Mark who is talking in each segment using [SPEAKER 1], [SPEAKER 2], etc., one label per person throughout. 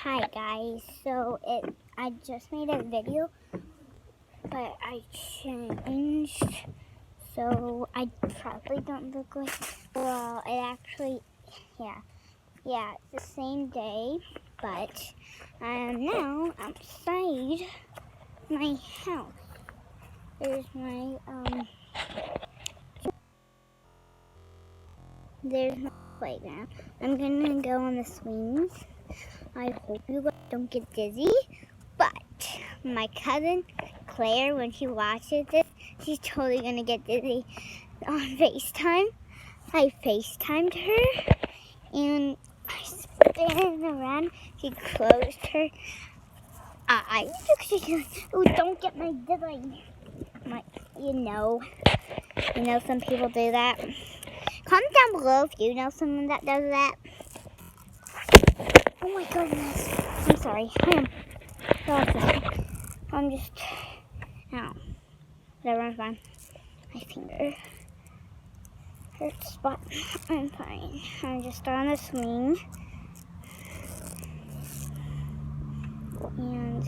[SPEAKER 1] Hi guys, I just made a video, but I changed, so I probably don't look like, well, it actually, yeah, it's the same day, but I am now outside my house. There's my playground. I'm gonna go on the swings. I hope you guys don't get dizzy, but my cousin Claire, when she watches this, she's totally gonna get dizzy on FaceTime. I FaceTimed her and I spin around. She closed her eyes. She's like, "Oh, don't get my dizzy." You know, some people do that. Comment down below if you know someone that does that. Oh my goodness. I'm sorry. I'm just, ow. Whatever, I'm fine. My finger hurts, but I'm fine. I'm just on a swing. And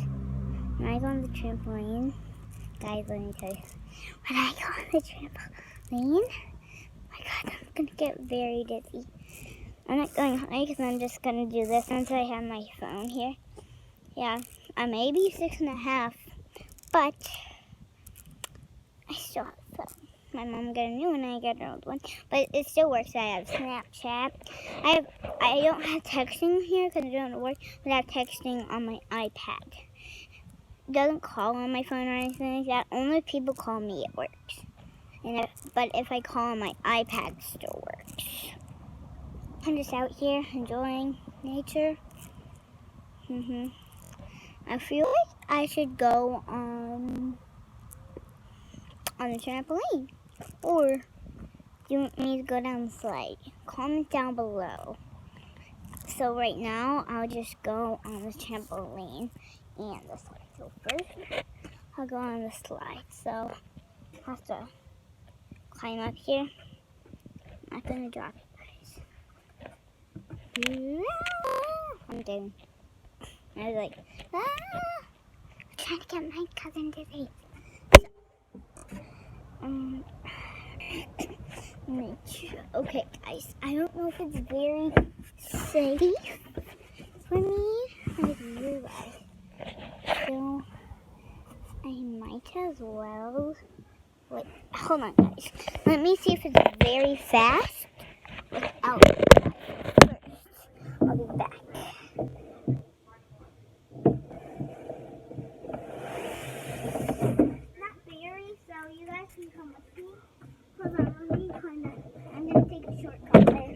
[SPEAKER 1] when I go on the trampoline, guys, let me tell you. When I go on the trampoline, my God, I'm going to get very dizzy. I'm not going high because I'm just going to do this since I have my phone here. Yeah, I may be 6.5, but I still have a phone. My mom got a new one, I got an old one, but it still works. I have Snapchat. I don't have texting here because it doesn't work, but I have texting on my iPad. It doesn't call on my phone or anything like that. Only if people call me, it works. But if I call on my iPad, it still works. I'm just out here enjoying nature. I feel like I should go on the trampoline. Or do you want me to go down the slide? Comment down below. So right now, I'll just go on the trampoline and the slide. So first, I'll go on the slide. So I have to climb up here. I'm not going to drop it, guys. I'm doing. I was like, I'm trying to get my cousin dizzy. Okay, guys, I don't know if it's very safe for me with you guys, so I might as well. Wait, hold on, guys. Let me see if it's very fast without first. I'll be back. Not very, so you guys can come with me. Hold on, let me I'm gonna take a shortcut there.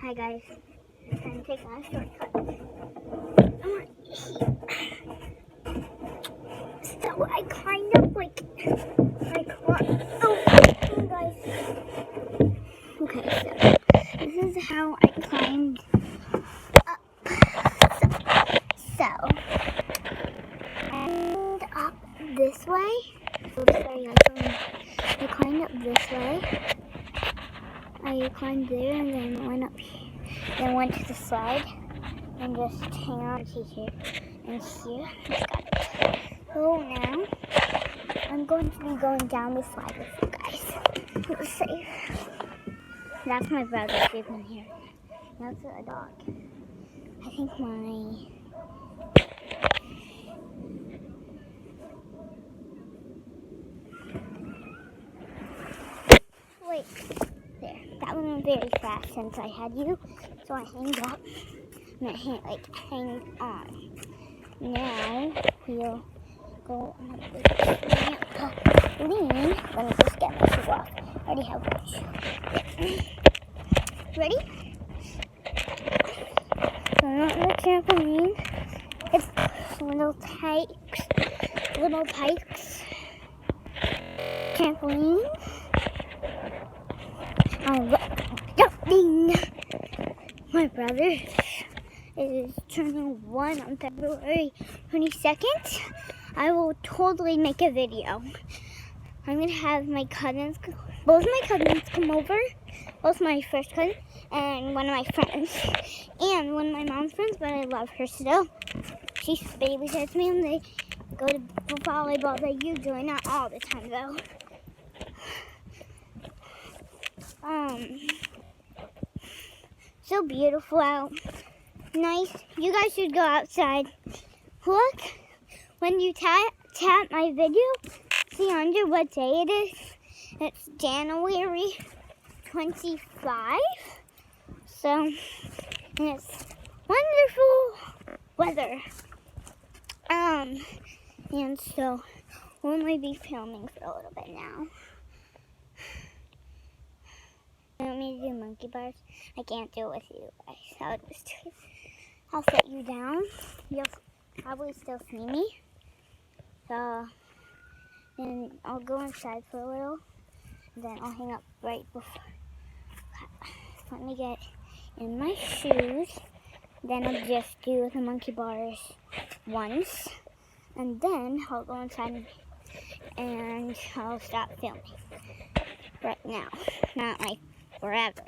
[SPEAKER 1] Hi guys, I'm trying to take a shortcut. So I kind of oh guys. Okay, so this is how I climbed up. So and up this way. Sorry, I climbed up this way. I climbed there and then went up here. Then went to the slide and just hang on to here and here. Just got it. So now I'm going to be going down the slide with you guys. Let's see. That's my brother sleeping here. That's a dog. I think wait. There. That one went very fast since I had you. So I hanged up. And I hang on. Now we'll go on the trampoline. Let me just get my shoe off. I already have one shoe. Ready? So I'm on the trampoline. It's little pikes. Trampoline. I'm jumping. My brother is turning 1 on February 22nd. I will totally make a video. I'm going to have both my cousins come over, both my first cousin and one of my friends. And one of my mom's friends, but I love her still. She babysits me and they go to volleyball. They usually, not all the time though. So beautiful out. Nice. You guys should go outside. Look, when you tap my video, see under what day it is. It's January 25. So, it's wonderful weather. And so we'll only be filming for a little bit now. You want me to do monkey bars? I can't do it with you guys. I'll set you down. You'll probably still see me. So, then I'll go inside for a little. And then I'll hang up right before. Let me get in my shoes. Then I'll just do the monkey bars once. And then I'll go inside and I'll stop filming. Right now. Not like forever.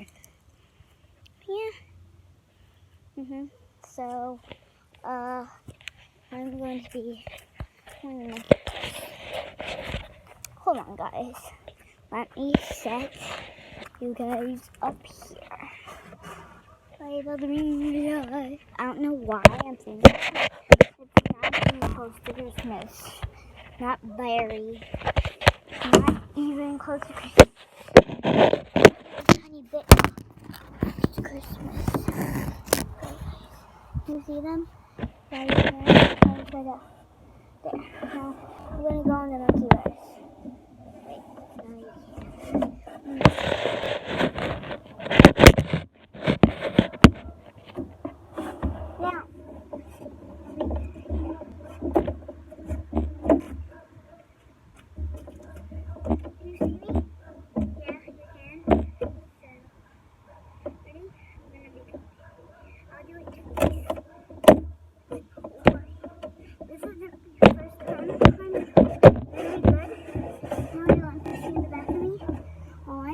[SPEAKER 1] Yeah. So, I'm going to be doing the monkey bars. Hold on, guys. Let me set you guys up here. I don't know why I'm saying that. It's not even close to Christmas. Not very. Not even close to Christmas. A tiny bit to Christmas. You see them? Right there. Right up. There. Now, we're going to go on the monkey bars. Wait, now you can't. Now, can you see me? Yeah, you can. So, ready? I'm going to be going. I'll do it twice. This is the first time. Really good. Now you want to see the back of me? Oh,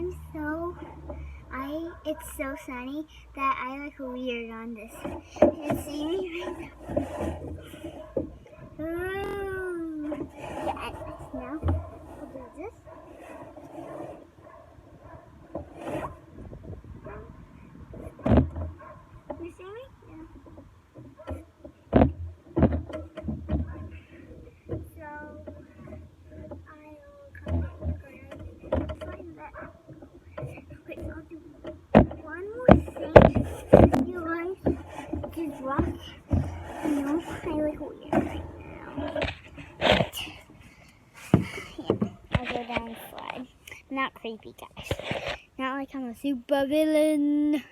[SPEAKER 1] it's so sunny that I look weird on this. Can you see me right now? Ooh. Yeah, now we'll do this. You see me? Yeah. So, I'll come around find that. Wait, I'll do one more thing. You guys just rock. You know, I look weird right now. Yeah, I'll go down and slide. Not creepy, guys. Not like I'm a super villain.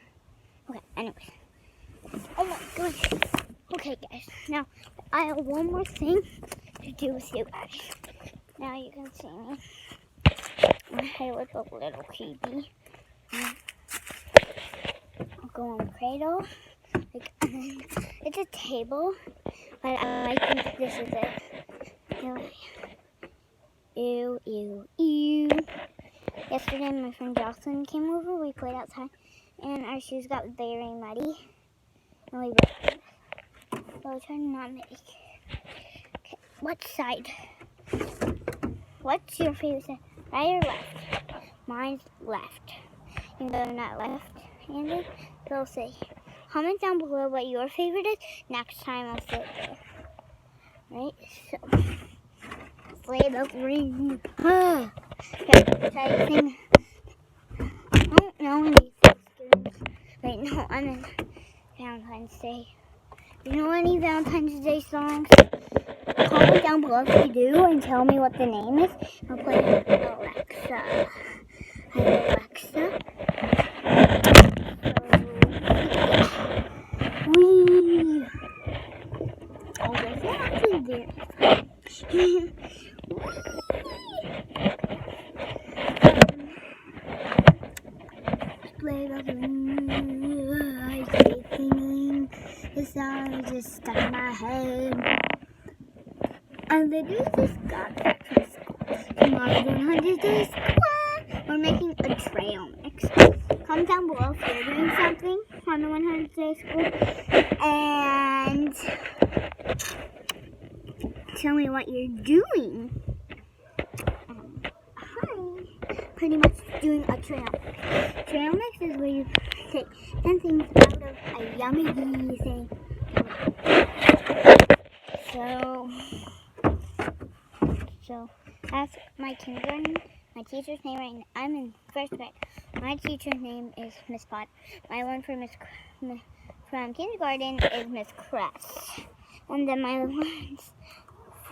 [SPEAKER 1] Okay, anyways. Oh my gosh. Okay, guys. Now, I have one more thing to do with you guys. Now you can see me. My hair looks a little creepy. I'll go on the cradle. It's a table, but I think this is it. Ew, ew, ew. Yesterday, my friend Jocelyn came over. We played outside, and our shoes got very muddy. And we broke them. So I tried to not make. Okay, what side? What's your favorite side? Right or left? Mine's left. You go not left-handed. So we'll see. Comment down below what your favorite is. Next time I'll sit there. Right? So, slay the ring. Okay, try to sing. I don't know any Thanksgiving. Wait, no, I'm in Valentine's Day. Do you know any Valentine's Day songs? Comment down below if you do and tell me what the name is. I'll play Alexa. Hi, Alexa. Wee. Oh, this is actually very fun. Play the I stay singing. The song just stuck in my head. And the dude just got back from school. Tomorrow's 100 days. We're making a trail mix. Comment down below if you're doing something. on the 100 Day School and tell me what you're doing. Hi. Pretty much doing a trail. Trail mix is where you take 10 things out of a yummy thing. So that's my kindergarten. My teacher's name right now. I'm in first grade. My teacher's name is Miss Pot. My one from kindergarten is Miss Cress. And then my ones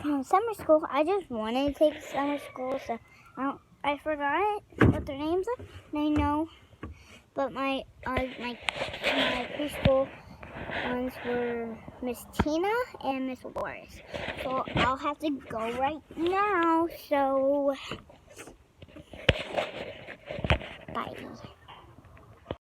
[SPEAKER 1] from summer school. I just wanted to take summer school, so I forgot what their names are. I know, but my preschool ones were Miss Tina and Miss Loris. So I'll have to go right now. So bye.